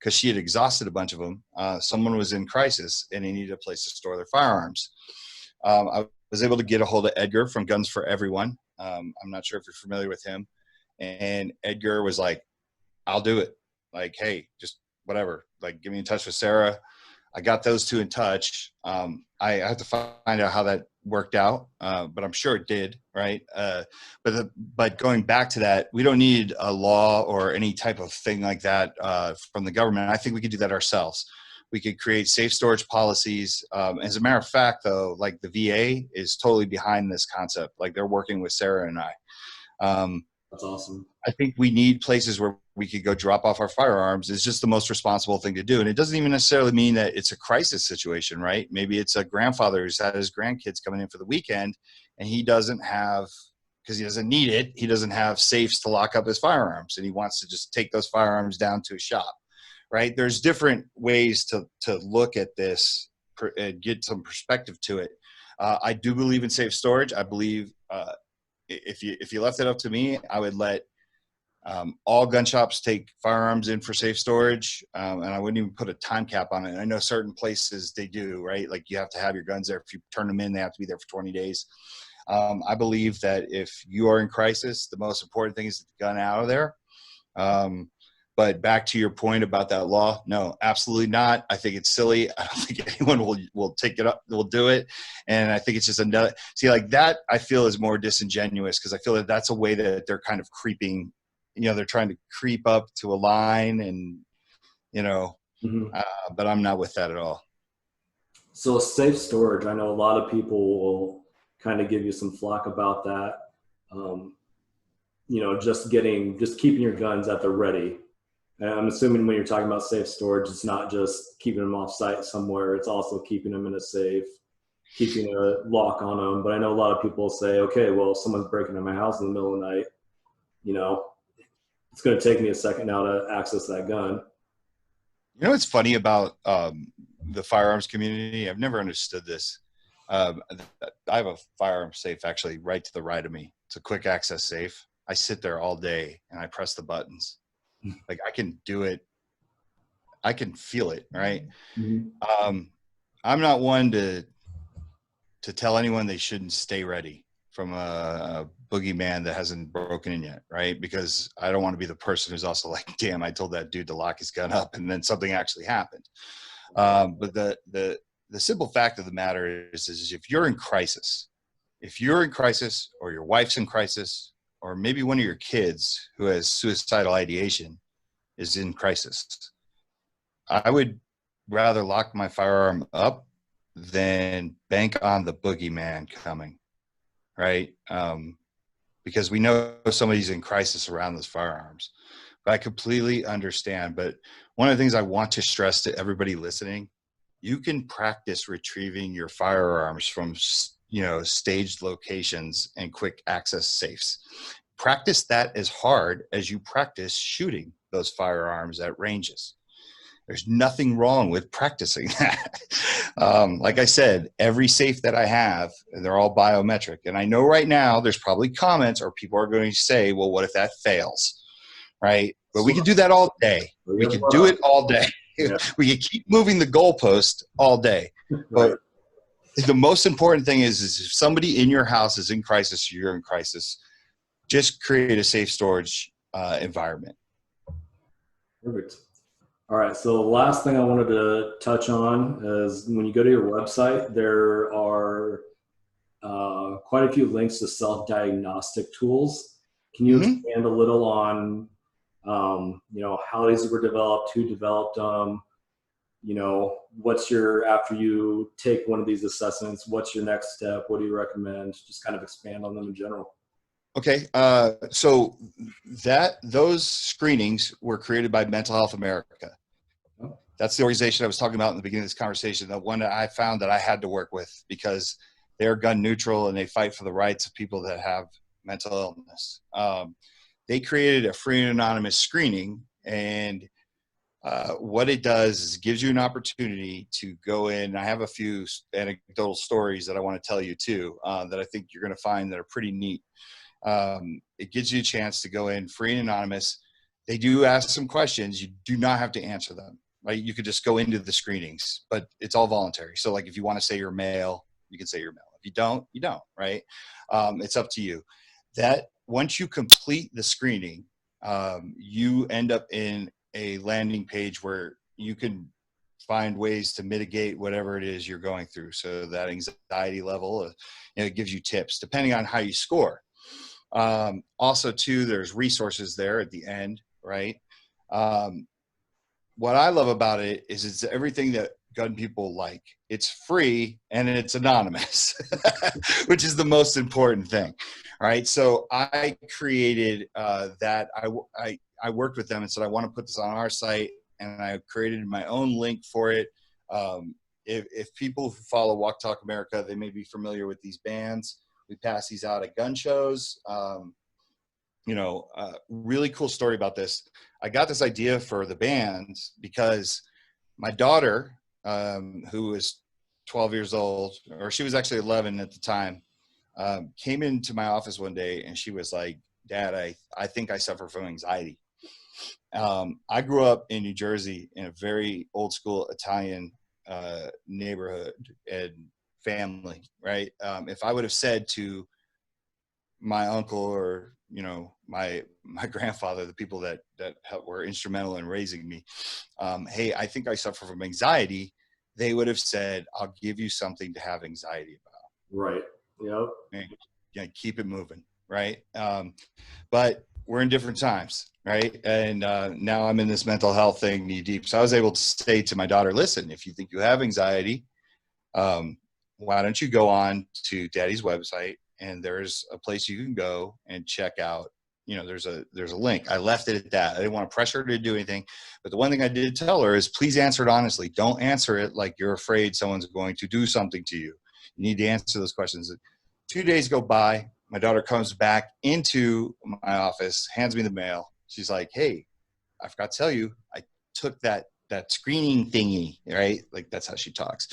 because she had exhausted a bunch of them. Someone was in crisis and they needed a place to store their firearms. I was able to get a hold of Edgar from Guns for Everyone. I'm not sure if you're familiar with him. And Edgar was like, I'll do it. Like, hey, just whatever. Like, get me in touch with Sarah. I got those two in touch. I have to find out how that worked out, but I'm sure it did, right? But going back to that, we don't need a law or any type of thing like that from the government. I think we could do that ourselves. We could create safe storage policies. As a matter of fact, though, like the VA is totally behind this concept. Like they're working with Sarah and I. That's awesome. I think we need places where we could go drop off our firearms. It's just the most responsible thing to do. And it doesn't even necessarily mean that it's a crisis situation, right? Maybe it's a grandfather who's had his grandkids coming in for the weekend and he doesn't have, because he doesn't need it, he doesn't have safes to lock up his firearms and he wants to just take those firearms down to a shop, right? There's different ways to look at this and get some perspective to it. I do believe in safe storage. I believe if you left it up to me, I would let all gun shops take firearms in for safe storage, and I wouldn't even put a time cap on it. I know certain places they do, right? Like you have to have your guns there. If you turn them in, they have to be there for 20 days. I believe that if you are in crisis, the most important thing is to get the gun out of there. But back to your point about that law, no, absolutely not. I think it's silly. I don't think anyone will take it up, will do it. And I think it's just another, see, like that I feel is more disingenuous because I feel that that's a way that they're kind of creeping, they're trying to creep up to a line and, but I'm not with that at all. So safe storage, I know a lot of people will kind of give you some flack about that. Just keeping your guns at the ready. And I'm assuming when you're talking about safe storage, it's not just keeping them off site somewhere. It's also keeping them in a safe, keeping a lock on them. But I know a lot of people say, okay, well, if someone's breaking into my house in the middle of the night, it's going to take me a second now to access that gun. What's funny about the firearms community? I've never understood this. I have a firearm safe actually right to the right of me. It's a quick access safe. I sit there all day and I press the buttons. Like I can do it. I can feel it, right? Mm-hmm. I'm not one to tell anyone they shouldn't stay ready from a boogeyman that hasn't broken in yet, right? Because I don't want to be the person who's also like, damn, I told that dude to lock his gun up and then something actually happened. But the simple fact of the matter is if you're in crisis, or your wife's in crisis, or maybe one of your kids who has suicidal ideation is in crisis, I would rather lock my firearm up than bank on the boogeyman coming, right? Because we know somebody's in crisis around those firearms. But I completely understand. But one of the things I want to stress to everybody listening, you can practice retrieving your firearms from staged locations and quick access safes. Practice that as hard as you practice shooting those firearms at ranges. There's nothing wrong with practicing that. Like I said, every safe that I have, and they're all biometric. And I know right now there's probably comments or people are going to say, well, what if that fails? Right? But we could do that all day. We could do it all day. Yeah. We could keep moving the goalpost all day. But the most important thing is if somebody in your house is in crisis, or you're in crisis, just create a safe storage environment. Perfect. All right. So the last thing I wanted to touch on is when you go to your website, there are quite a few links to SelfDiagnostic Tools. Can you expand a little on, how these were developed, who developed them? After you take one of these assessments, what's your next step? What do you recommend? Just kind of expand on them in general. Okay. So those screenings were created by Mental Health America. That's the organization I was talking about in the beginning of this conversation, the one that I found that I had to work with because they're gun neutral and they fight for the rights of people that have mental illness. They created a free and anonymous screening, and what it does is it gives you an opportunity to go in. I have a few anecdotal stories that I want to tell you too, that I think you're going to find that are pretty neat. It gives you a chance to go in free and anonymous They do ask some questions. You do not have to answer them, right? You could just go into the screenings, but it's all voluntary. So like if you want to say you're male, you can say you're male. If you don't, you don't, right? It's up to you. That once you complete the screening, you end up in a landing page where you can find ways to mitigate whatever it is you're going through. So that anxiety level, it gives you tips depending on how you score. Also too, there's resources there at the end, right? What I love about it is it's everything that gun people like. It's free and it's anonymous, which is the most important thing. All right. So I created that. I worked with them and said, I want to put this on our site, and I created my own link for it. If people who follow WalkTalk America, they may be familiar with these bands. We pass these out at gun shows. Really cool story about this. I got this idea for the bands because my daughter, who was 12 years old, or she was actually 11 at the time, came into my office one day and she was like, Dad, I think I suffer from anxiety. I grew up in New Jersey in a very old school Italian neighborhood and family, right? If I would have said to my uncle or my grandfather, the people that were instrumental in raising me, hey, I think I suffer from anxiety, they would have said, I'll give you something to have anxiety about. Right. Yep. And keep it moving, right? But we're in different times, right? And now I'm in this mental health thing knee deep. So I was able to say to my daughter, listen, if you think you have anxiety, why don't you go on to Daddy's website, and there's a place you can go and check out. There's a link. I left it at that. I didn't want to pressure her to do anything, but the one thing I did tell her is, please answer it honestly. Don't answer it like you're afraid someone's going to do something to you. You need to answer those questions. 2 days go by. My daughter comes back into my office, hands me the mail. She's like, hey, I forgot to tell you, I took that screening thingy, right? Like that's how she talks.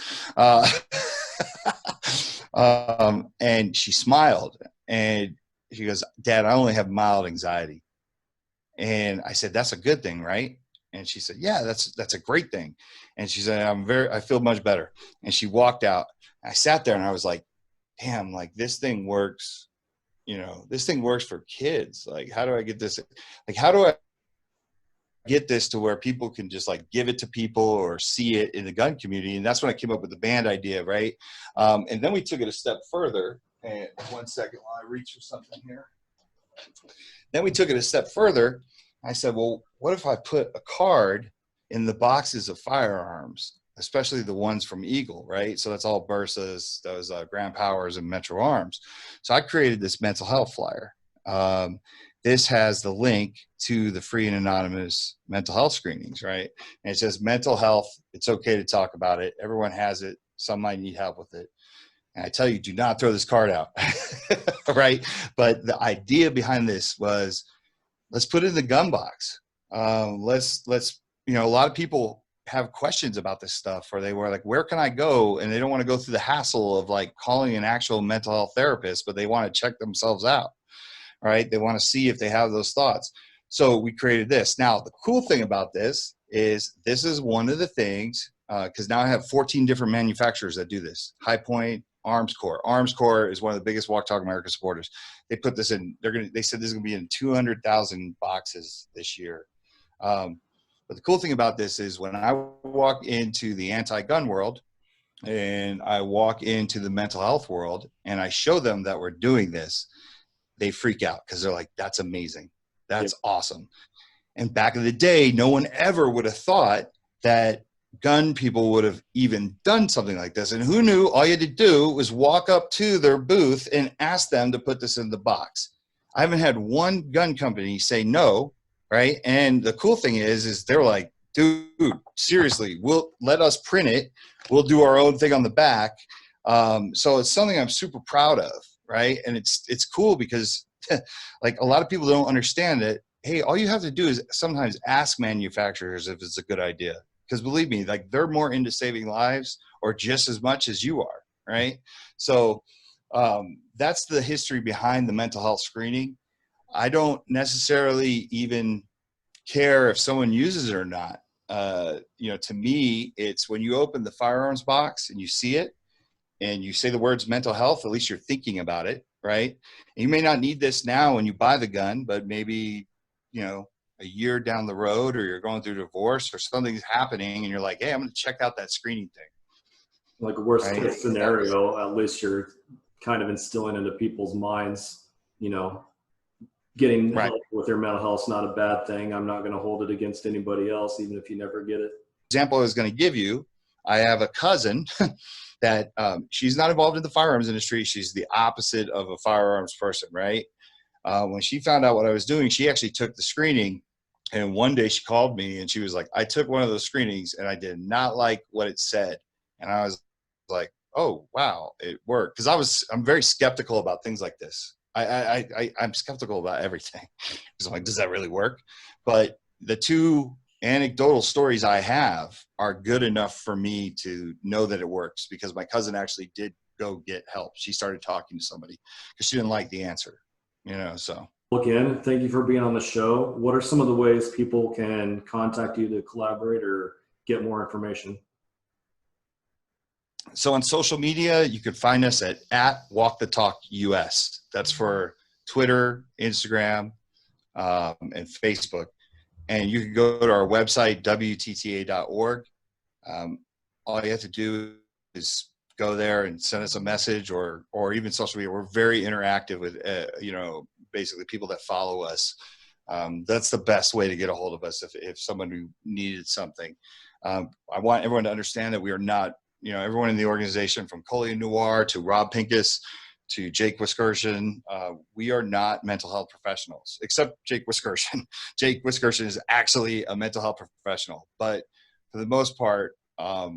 And she smiled and she goes, Dad, I only have mild anxiety. And I said, that's a good thing, right? And she said, yeah, that's a great thing. And she said, I feel much better. And she walked out. I sat there and I was like, damn, like this thing works. This thing works for kids. Like, how do I get this? Like, how do I get this to where people can just like give it to people or see it in the gun community? And that's when I came up with the band idea, right? And then we took it a step further. And 1 second while I reach for something here. Then we took it a step further. I said, well, what if I put a card in the boxes of firearms, especially the ones from Eagle, right? So that's all Bursas, those Grand Powers and Metro Arms. So I created this mental health flyer. This has the link to the free and anonymous mental health screenings, right? And it says mental health, it's okay to talk about it. Everyone has it. Some might need help with it. And I tell you, do not throw this card out, right? But the idea behind this was, let's put it in the gun box. Let's a lot of people have questions about this stuff, or they were like, where can I go? And they don't want to go through the hassle of like calling an actual mental health therapist, but they want to check themselves out, right? They want to see if they have those thoughts. So we created this. Now, the cool thing about this is one of the things, because now I have 14 different manufacturers that do this. High Point, Arms Corps. Arms Corps is one of the biggest WalkTalk America supporters. They put this in. They said this is going to be in 200,000 boxes this year. But the cool thing about this is when I walk into the anti-gun world and I walk into the mental health world and I show them that we're doing this, they freak out because they're like, "That's amazing. That's awesome." And back in the day, no one ever would have thought that gun people would have even done something like this. And who knew all you had to do was walk up to their booth and ask them to put this in the box. I haven't had one gun company say no, right? And the cool thing is they're like, dude, seriously, let us print it. We'll do our own thing on the back. So it's something I'm super proud of, right? And it's cool because like a lot of people don't understand it. Hey, all you have to do is sometimes ask manufacturers if it's a good idea. Because believe me, like they're more into saving lives or just as much as you are, right? So that's the history behind the mental health screening. I don't necessarily even care if someone uses it or not. To me, it's when you open the firearms box and you see it and you say the words mental health, at least you're thinking about it, right? And you may not need this now when you buy the gun, but maybe, a year down the road, or you're going through divorce or something's happening and you're like, hey, I'm going to check out that screening thing. Like a worst Right? case scenario, at least you're kind of instilling into people's minds, getting help with their mental health is not a bad thing. I'm not going to hold it against anybody else, even if you never get it. Example I was going to give you, I have a cousin that she's not involved in the firearms industry. She's the opposite of a firearms person, right? When she found out what I was doing, she actually took the screening. And one day she called me and she was like, I took one of those screenings and I did not like what it said. And I was like, oh, wow, it worked. Because I'm very skeptical about things like this. I'm skeptical about everything. Because I'm like, does that really work? But the two anecdotal stories I have are good enough for me to know that it works, because my cousin actually did go get help. She started talking to somebody because she didn't like the answer, so. Again, thank you for being on the show. What are some of the ways people can contact you to collaborate or get more information? So on social media, you can find us at WalkTheTalkUS. That's for Twitter, Instagram, and Facebook. And you can go to our website, WTTA.org. All you have to do is go there and send us a message, or even social media. We're very interactive with, basically people that follow us. That's the best way to get a hold of us if someone who needed something. I want everyone to understand that we are not, everyone in the organization, from Coley Noir to Rob Pincus to Jake Wiskerson, we are not mental health professionals, except Jake Wiskerson. Jake Wiskerson is actually a mental health professional, but for the most part,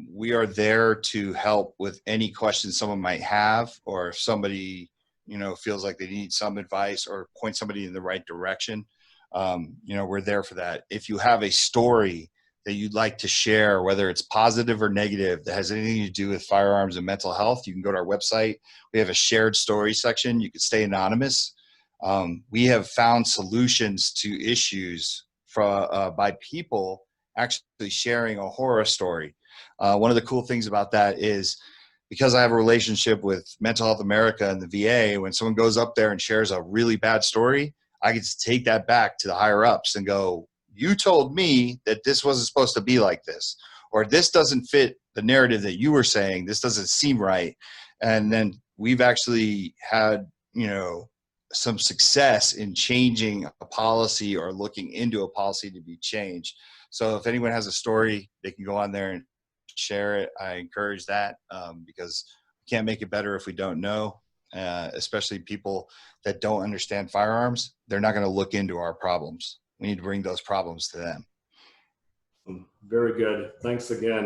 we are there to help with any questions someone might have, or if somebody, feels like they need some advice or point somebody in the right direction. We're there for that. If you have a story that you'd like to share, whether it's positive or negative, that has anything to do with firearms and mental health, you can go to our website. We have a shared story section. You can stay anonymous. We have found solutions to issues by people actually sharing a horror story. One of the cool things about that is, because I have a relationship with Mental Health America and the VA, when someone goes up there and shares a really bad story, I get to take that back to the higher ups and go, you told me that this wasn't supposed to be like this, or this doesn't fit the narrative that you were saying. This doesn't seem right. And then we've actually had, some success in changing a policy or looking into a policy to be changed. So if anyone has a story, they can go on there and share it. I encourage that, because we can't make it better if we don't know, especially people that don't understand firearms. They're not going to look into our problems. We need to bring those problems to them. Very good. Thanks again.